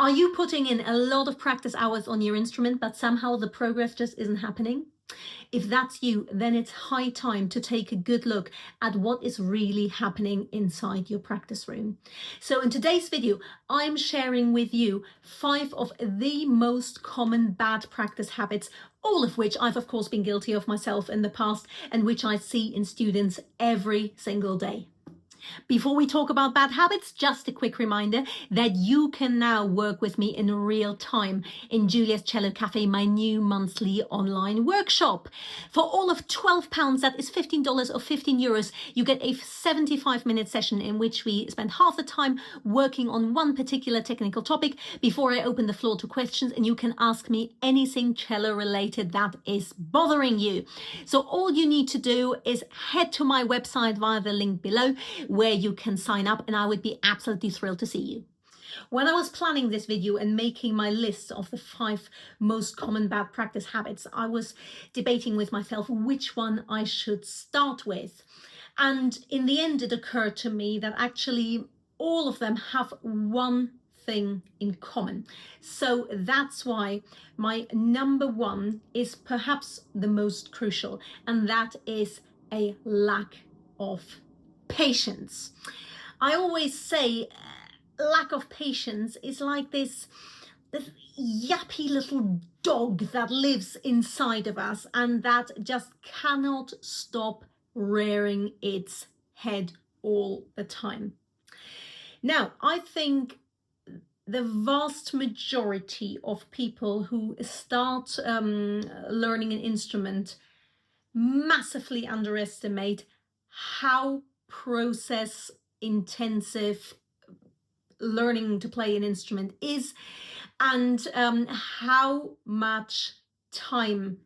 Are you putting in a lot of practice hours on your instrument, but somehow the progress just isn't happening? If that's you, then it's high time to take a good look at what is really happening inside your practice room. So in today's video, I'm sharing with you 5 of the most common bad practice habits, all of which I've of course been guilty of myself in the past and which I see in students every single day. Before we talk about bad habits, just a quick reminder that you can now work with me in real time in Julia's Cello Cafe, my new monthly online workshop. For all of £12, that is $15 or €15, you get a 75-minute session in which we spend half the time working on one particular technical topic before I open the floor to questions, and you can ask me anything cello related that is bothering you. So all you need to do is head to my website via the link below, where you can sign up, and I would be absolutely thrilled to see you. When I was planning this video and making my list of the 5 most common bad practice habits, I was debating with myself which one I should start with. And in the end, it occurred to me that actually all of them have one thing in common. So that's why my number 1 is perhaps the most crucial, and that is a lack of patience. I always say lack of patience is like this yappy little dog that lives inside of us and that just cannot stop rearing its head all the time. Now, I think the vast majority of people who start learning an instrument massively underestimate how process intensive learning to play an instrument is, and how much time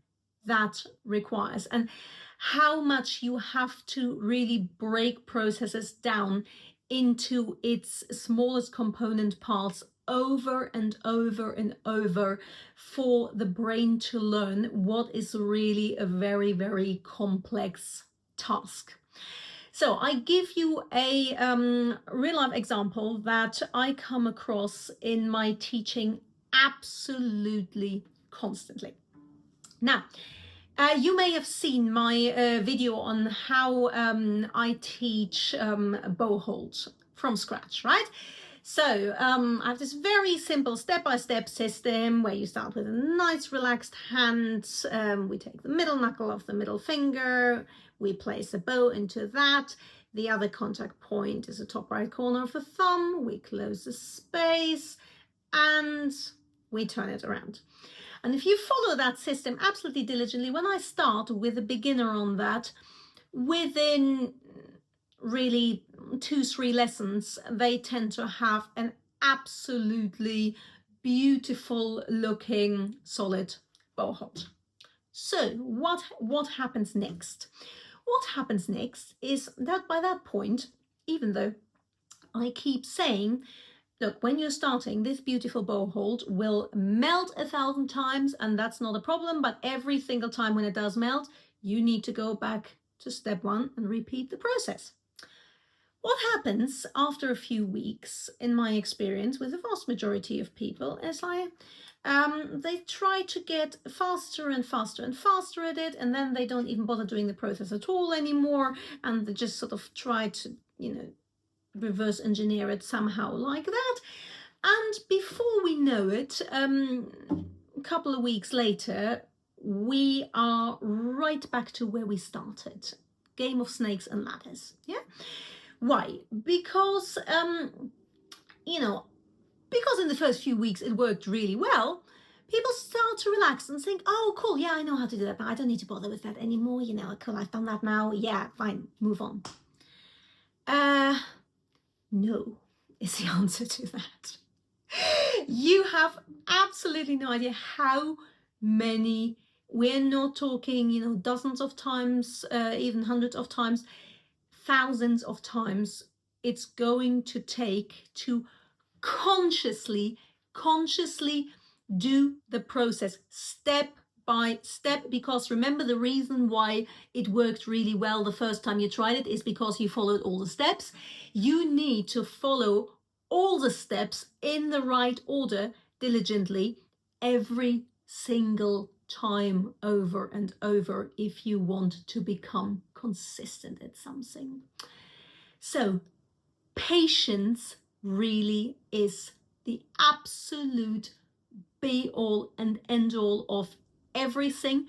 that requires, and how much you have to really break processes down into its smallest component parts over and over and over for the brain to learn what is really a very, very complex task. So I give you a real life example that I come across in my teaching absolutely constantly. Now, you may have seen my video on how I teach bow hold from scratch, right? So I have this very simple step-by-step system where you start with a nice relaxed hand. We take the middle knuckle of the middle finger, we place a bow into that. The other contact point is the top right corner of the thumb. We close the space and we turn it around. And if you follow that system absolutely diligently, when I start with a beginner on that, within really 2-3 lessons, they tend to have an absolutely beautiful looking solid bow hold. So what happens next? What happens next is that by that point, even though I keep saying, look, when you're starting, this beautiful bow hold will melt 1,000 times, and that's not a problem, but every single time when it does melt, you need to go back to step 1 and repeat the process. What happens after a few weeks, in my experience with the vast majority of people, is they try to get faster and faster and faster at it, and then they don't even bother doing the process at all anymore, and they just sort of try to, reverse engineer it somehow like that. And before we know it, a couple of weeks later, we are right back to where we started. Game of snakes and ladders, yeah? Why? Because, because in the first few weeks it worked really well, people start to relax and think, oh, cool, yeah, I know how to do that now. I don't need to bother with that anymore. Cool, I've done that now. Yeah, fine, move on. No, is the answer to that. You have absolutely no idea how many, we're not talking, dozens of times, even hundreds of times, thousands of times it's going to take to consciously do the process step by step. Because remember, the reason why it worked really well the first time you tried it is because you followed all the steps. You need to follow all the steps in the right order diligently every single time, over and over, if you want to become consistent at something. So patience really is the absolute be all and end all of everything.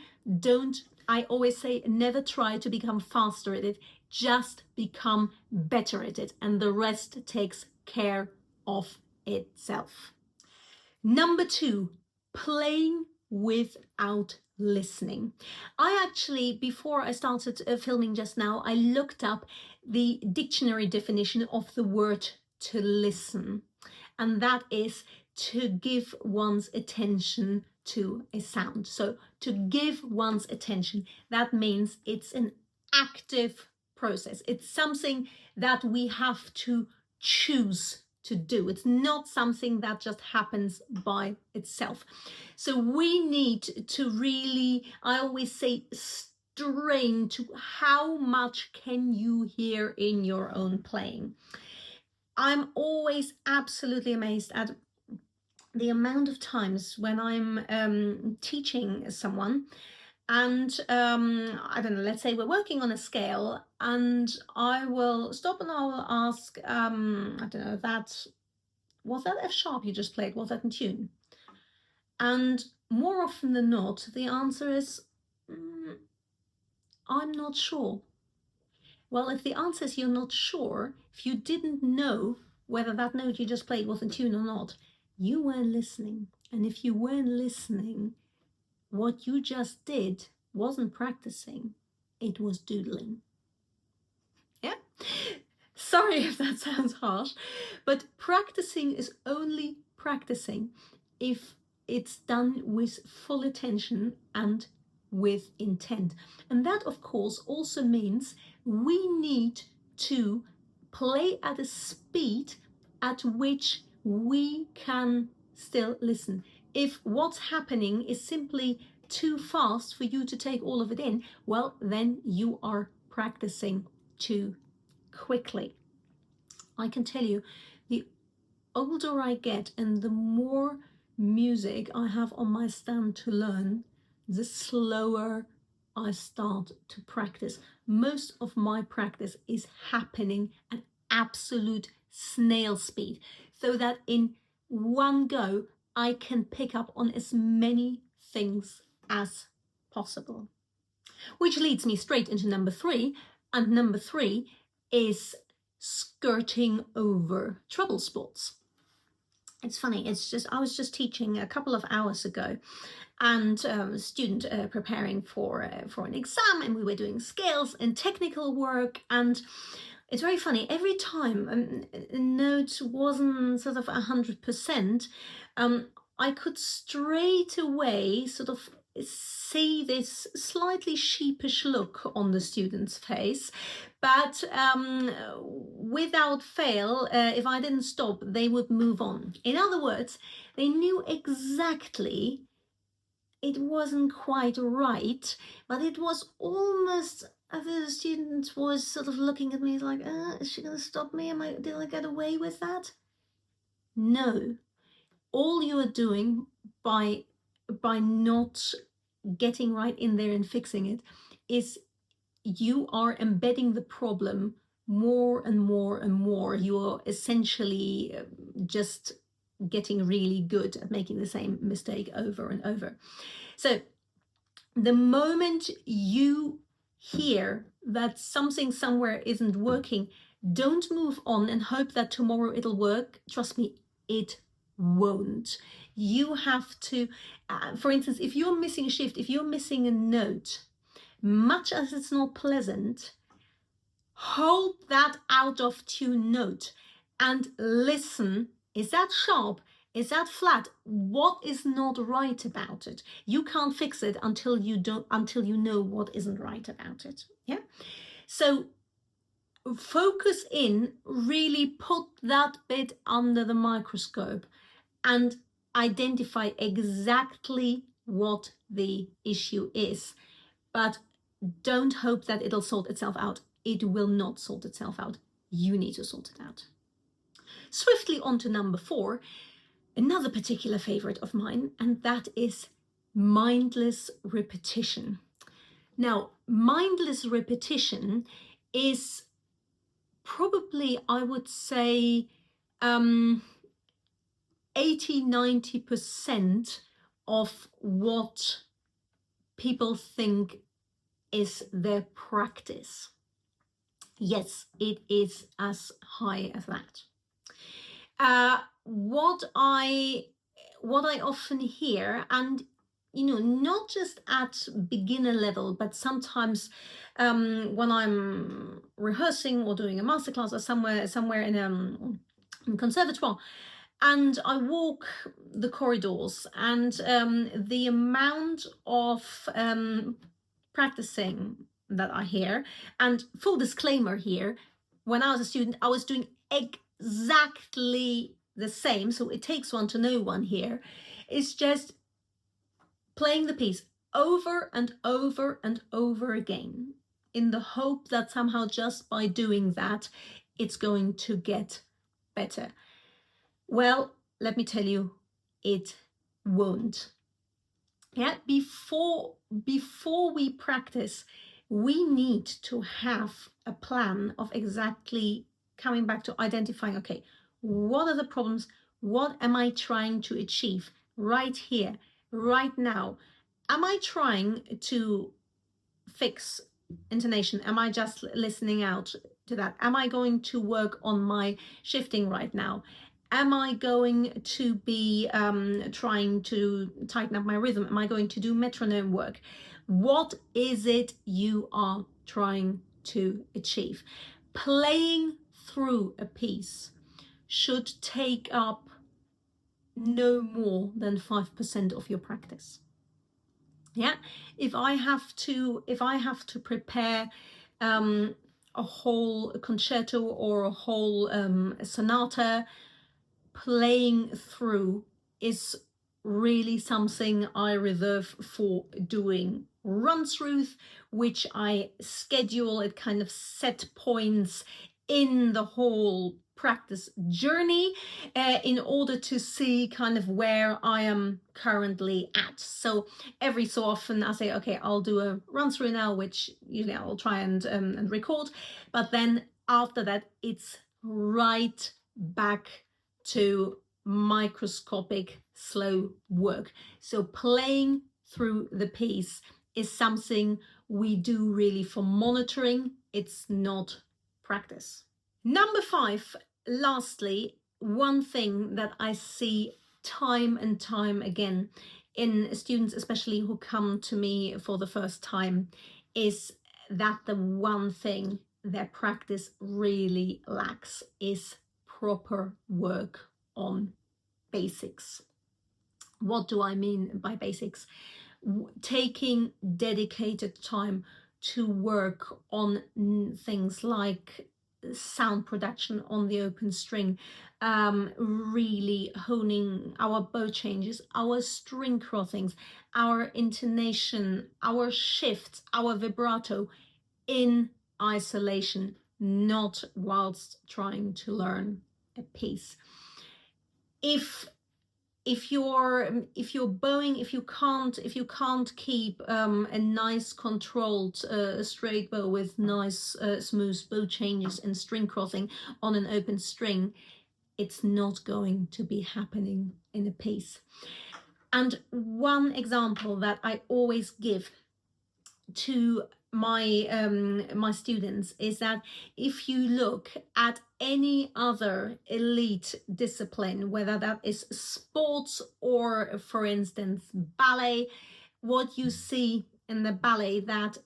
I always say, never try to become faster at it, just become better at it, and the rest takes care of itself. Number 2, playing without listening. I actually, before I started filming just now, I looked up the dictionary definition of the word to listen, and that is to give one's attention to a sound. So to give one's attention, that means it's an active process. It's something that we have to choose to do. It's not something that just happens by itself. So we need to really, I always say, strain to how much can you hear in your own playing. I'm always absolutely amazed at the amount of times when I'm teaching someone, and I don't know, let's say we're working on a scale, and I will stop and I will ask, I don't know, was that F sharp you just played? Was that in tune? And more often than not, the answer is, I'm not sure. Well, if the answer is you're not sure, if you didn't know whether that note you just played was in tune or not, you weren't listening. And if you weren't listening, what you just did wasn't practicing, it was doodling. Yeah? Sorry if that sounds harsh, but practicing is only practicing if it's done with full attention and with intent. And that, of course, also means we need to play at a speed at which we can still listen. If what's happening is simply too fast for you to take all of it in, well, then you are practicing too quickly. I can tell you, the older I get and the more music I have on my stand to learn, the slower I start to practice. Most of my practice is happening at absolute snail speed, so that in one go I can pick up on as many things as possible. Which leads me straight into number 3, and number 3 is skirting over trouble spots. It's funny, I was just teaching a couple of hours ago, and a student preparing for an exam, and we were doing scales and technical work, and it's very funny, every time a note wasn't sort of 100%, I could straight away sort of see this slightly sheepish look on the student's face, but without fail, if I didn't stop, they would move on. In other words, they knew exactly it wasn't quite right, but it was almost as the student was sort of looking at me like, is she going to stop me? Did I get away with that? No. All you are doing by not getting right in there and fixing it is you are embedding the problem more and more and more. You are essentially just getting really good at making the same mistake over and over. So the moment you hear that something somewhere isn't working, don't move on and hope that tomorrow it'll work. Trust me, it won't. You have to, for instance, if you're missing a shift, if you're missing a note, much as it's not pleasant, hold that out of tune note and listen. Is that sharp? Is that flat? What is not right about it? You can't fix it until you know what isn't right about it. Yeah. So focus in, really put that bit under the microscope and identify exactly what the issue is. But don't hope that it'll sort itself out. It will not sort itself out. You need to sort it out. Swiftly on to number 4, another particular favorite of mine, and that is mindless repetition. Now, mindless repetition is probably, I would say, 80–90% of what people think is their practice. Yes, it is as high as that. What I often hear, and not just at beginner level, but sometimes when I'm rehearsing or doing a masterclass or somewhere in a conservatoire, and I walk the corridors, and the amount of practicing that I hear, and full disclaimer here, when I was a student, I was doing exactly the same, so it takes one to know one here. It's just playing the piece over and over and over again in the hope that somehow just by doing that, it's going to get better. Well, let me tell you, it won't. Yeah, before we practice, we need to have a plan of exactly coming back to identifying, okay, what are the problems? What am I trying to achieve right here, right now? Am I trying to fix intonation? Am I just listening out to that? Am I going to work on my shifting right now? Am I going to be trying to tighten up my rhythm? Am I going to do metronome work? What is it you are trying to achieve? Playing through a piece should take up no more than 5% of your practice. Yeah, if I have to prepare a whole concerto or a whole sonata, playing through is really something I reserve for doing run-throughs, which I schedule at kind of set points in the whole practice journey in order to see kind of where I am currently at. So every so often I say, okay, I'll do a run-through now, which I'll try and record, but then after that it's right back to microscopic slow work. So playing through the piece is something we do really for monitoring. It's not practice. Number 5, lastly, one thing that I see time and time again in students, especially who come to me for the first time, is that the one thing their practice really lacks is proper work on basics. What do I mean by basics? Taking dedicated time to work on things like sound production on the open string, really honing our bow changes, our string crossings, our intonation, our shifts, our vibrato in isolation, not whilst trying to learn a piece. If you're bowing, if you can't keep a nice controlled straight bow with nice smooth bow changes and string crossing on an open string, it's not going to be happening in a piece. And one example that I always give to my students is that if you look at any other elite discipline, whether that is sports or, for instance, ballet, what you see in the ballet, that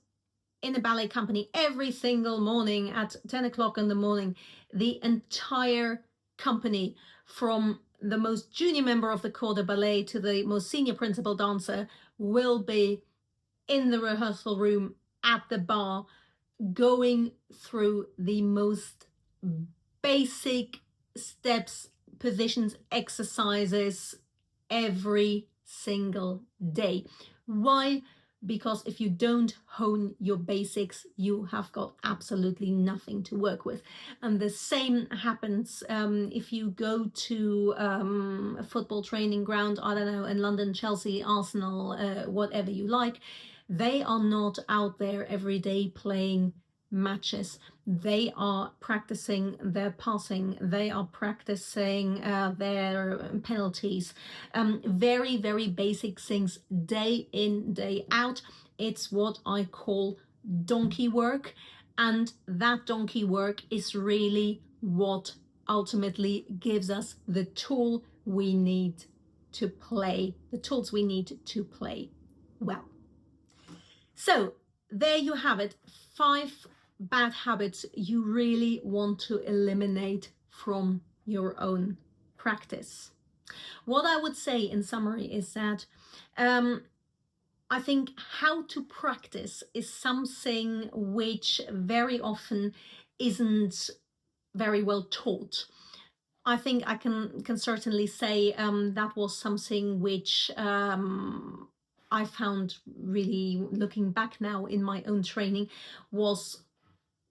in a ballet company every single morning at 10 o'clock in the morning, the entire company, from the most junior member of the corps de ballet to the most senior principal dancer, will be in the rehearsal room at the bar, going through the most basic steps, positions, exercises every single day. Why? because if you don't hone your basics, you have got absolutely nothing to work with. And the same happens if you go to a football training ground, I don't know, in London, Chelsea, Arsenal, whatever you like. They are not out there every day playing matches. They are practicing their passing, they are practicing their penalties, very, very basic things, day in, day out. It's what I call donkey work, and that donkey work is really what ultimately gives us the tool we need to play, the tools we need to play well. So there you have it, 5 bad habits you really want to eliminate from your own practice. What I would say in summary is that I think how to practice is something which very often isn't very well taught. I think I can certainly say that was something which I found really, looking back now in my own training, was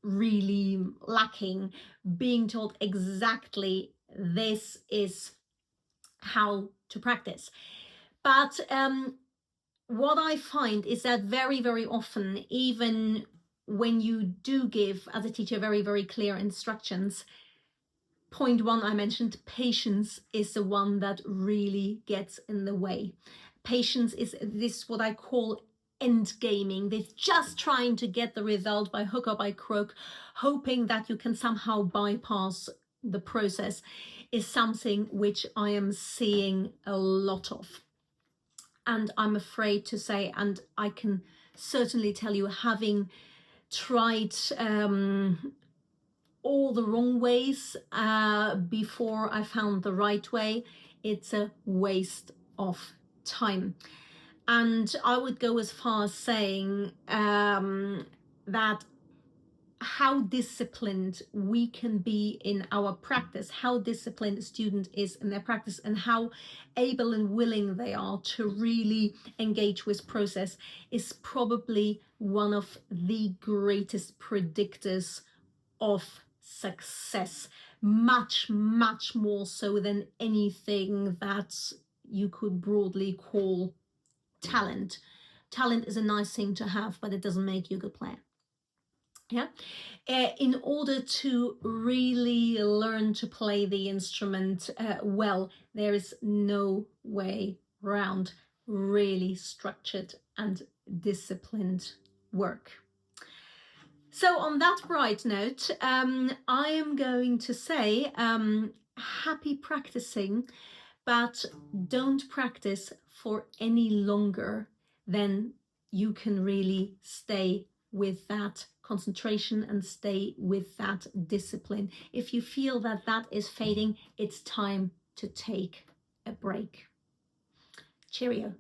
really lacking, being told exactly this is how to practice. But what I find is that very, very often, even when you do give, as a teacher, very, very clear instructions, point 1 I mentioned, patience is the one that really gets in the way. Patience is this what I call end gaming. They're just trying to get the result by hook or by crook, hoping that you can somehow bypass the process, is something which I am seeing a lot of. And I'm afraid to say, and I can certainly tell you, having tried all the wrong ways before I found the right way, it's a waste of time. And I would go as far as saying that how disciplined we can be in our practice, how disciplined a student is in their practice, and how able and willing they are to really engage with process is probably one of the greatest predictors of success, much, much more so than anything that you could broadly call talent. Talent is a nice thing to have, but it doesn't make you a good player. Yeah. In order to really learn to play the instrument well, there is no way around really structured and disciplined work. So on that bright note, I am going to say happy practicing, but don't practice for any longer than you can really stay with that concentration and stay with that discipline. If you feel that that is fading, it's time to take a break. Cheerio.